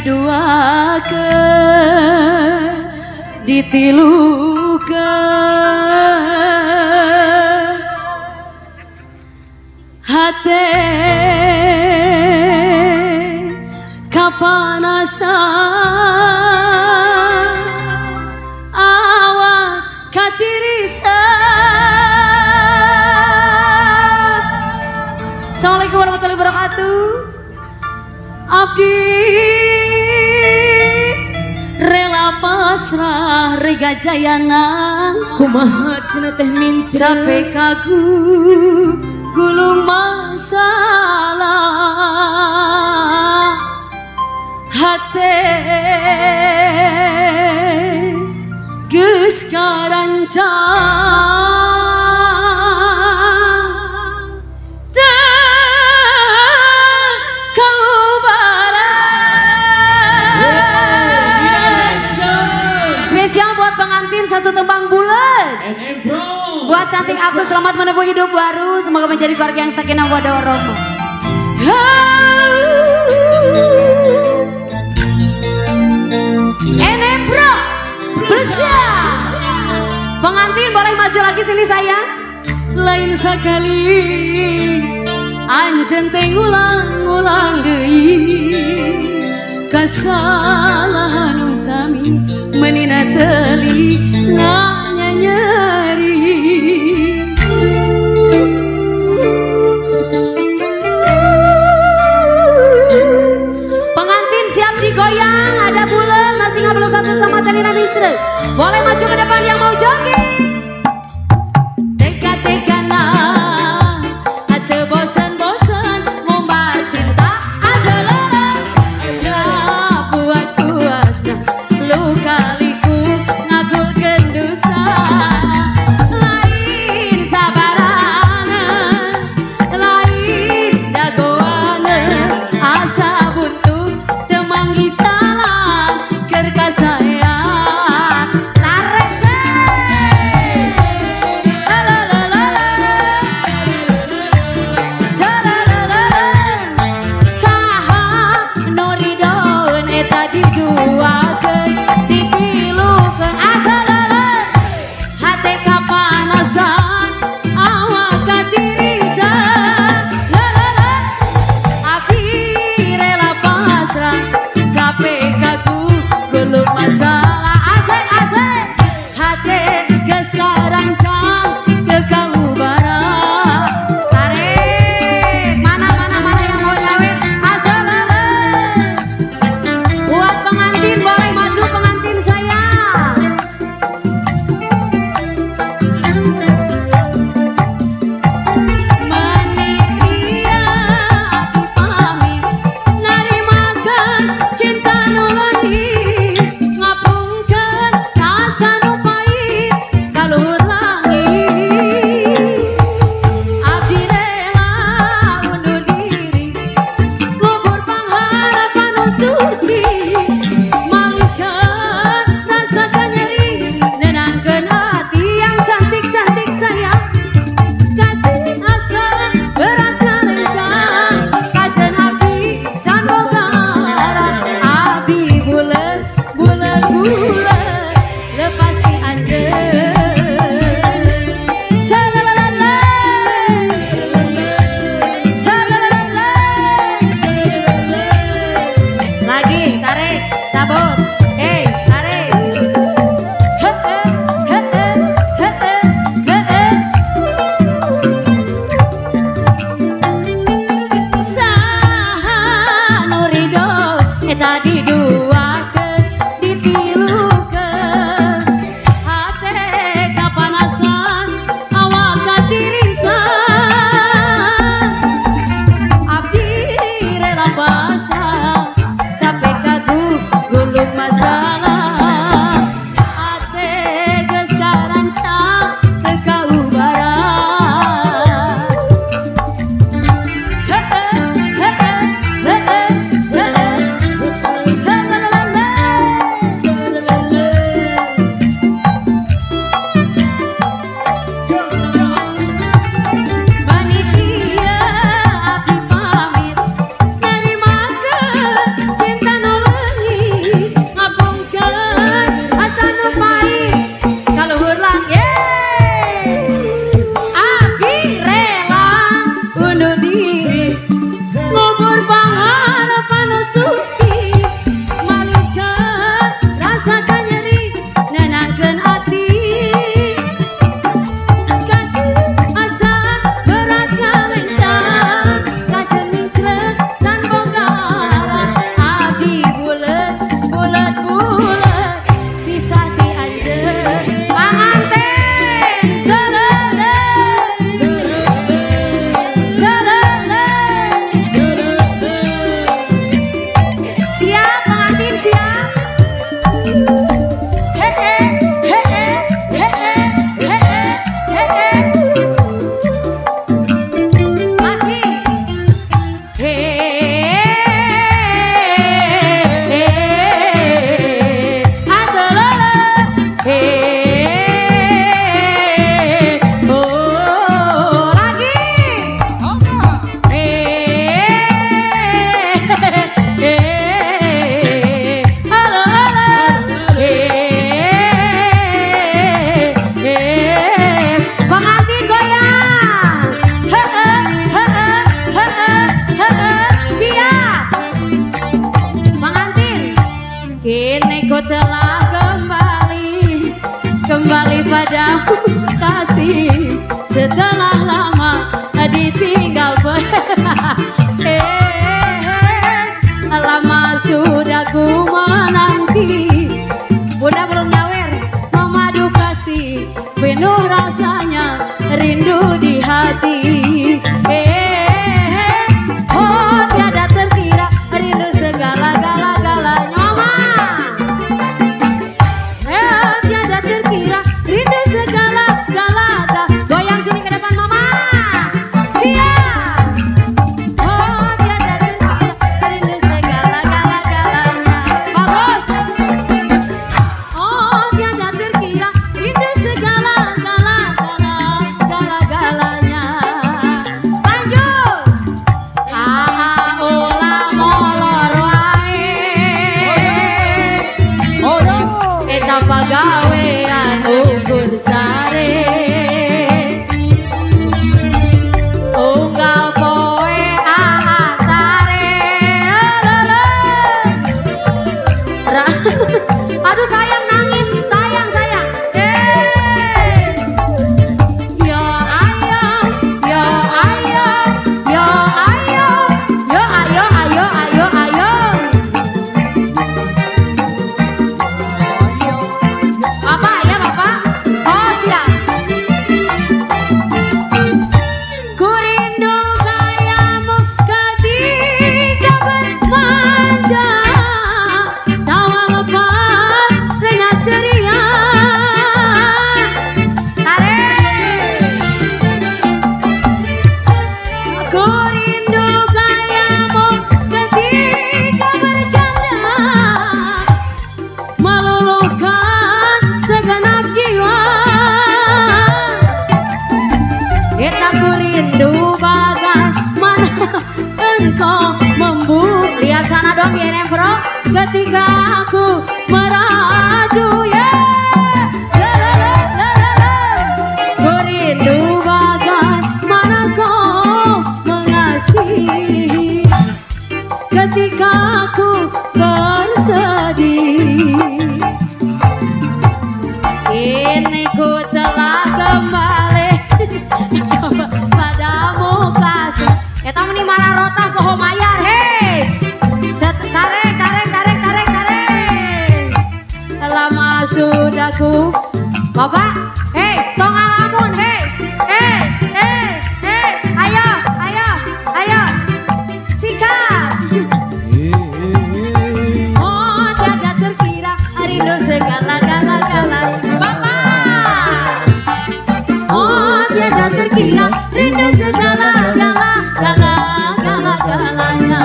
diduakeun ditilukeun hate kapanasan awak katirisan. Assalamualaikum warahmatullahi wabarakatuh. Abdi rela pasrah rega jayangan kumaha cenah teh mince capek kagu gulung masalah hate geus karancang spesial buat pengantin satu tembang bulan. Buat cantik aku selamat menempuh hidup baru. Semoga menjadi keluarga yang sakinah mawaddah warahmah. Enem bro, bersiap. Pengantin boleh maju lagi sini sayang. Lain sekali anjen teh ngulang-ngulang deui kasalahan usami menina teli nganya nyeri. Pengantin siap digoyang, ada bulan masih ngobrol satu sama Telina Micre. Boleh maju ke depan yang mau jogging. ku telah kembali padamu kasih setelah lama ditinggal lama sudah ku menanti. Bunda belum nyawer memadu kasih penuh rasanya rindu di hati. Oh tiada terkira rindu segala-galanya mama. Tiada terkira rindu segala-galaga. Goyang sini ke depan mama. Siap. Oh tiada terkira rindu segala-galanya. Bagus. Oh tiada terkira rindu segala-galanya. Lanjut. Ulah molor wae. Eta pagawean ukur sare. Unggal poe sare. Aduh sayang nangis, sayang. Yo ayo. Bapak ya bapak. Oh siap. Ku rindu gayamu ketika bermanja, tawa lepas renyah ceria. Tarik. Ku rindu gayamu ketika bercanda, meluluhkan segenap jiwa. Kita ku rindu bagaimana engkau lihat sana dong ya bro. Ketika aku meraju ku rindu bagaimana kau mengasihi ketika aku bersedih. Ini ku telah kembali padamu kasih. Eta meni mana rotah poho mayar hei. Tarik. Lama sudah ku bapak. Hei tong alamun hei. Ayo. Sikat. Oh tiada terkira rindu segala-galanya bapak. Oh tiada terkira rindu segala-galanya.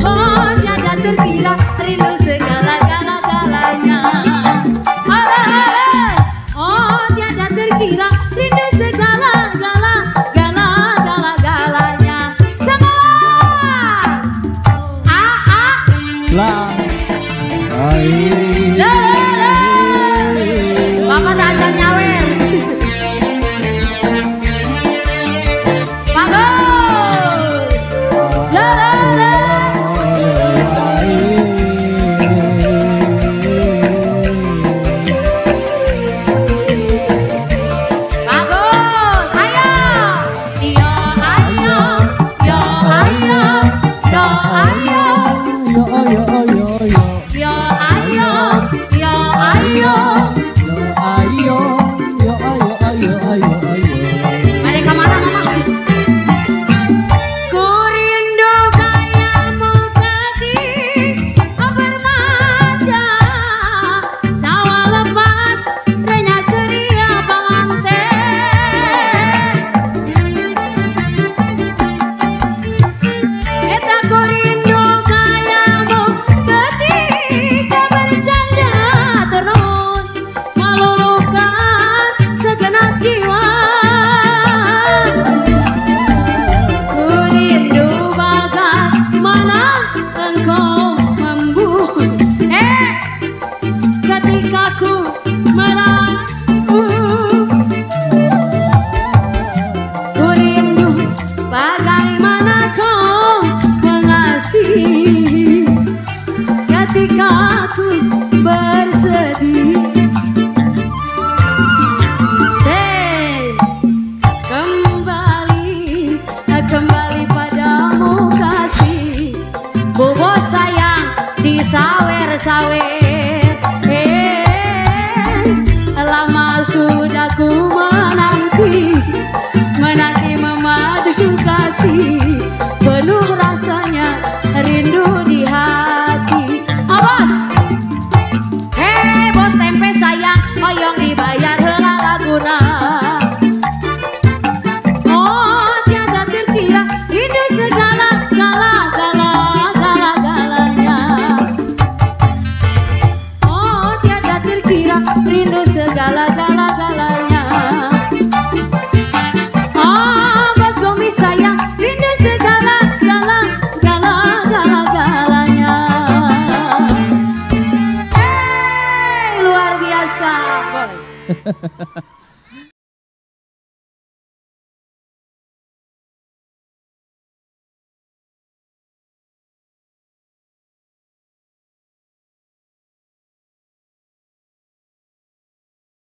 Oh tiada terkira rindu segala-galanya. Oh tiada terkira rindu segala-galanya. Semua Bapak tak ajar nyawer. Bagus, ayo. Yo ayo. ketika aku bersedih. Kembali padamu kasih, bobo sayang di sawer-sawer. Lama sudah ku menanti memadu kasih, penuh rasanya rindu di hati. Oh bos, bos tempe sayang, hoyong dibayar heula laguna. Rindu segala-galanya. Bos Gomi sayang, rindu segala-galanya. Luar biasa.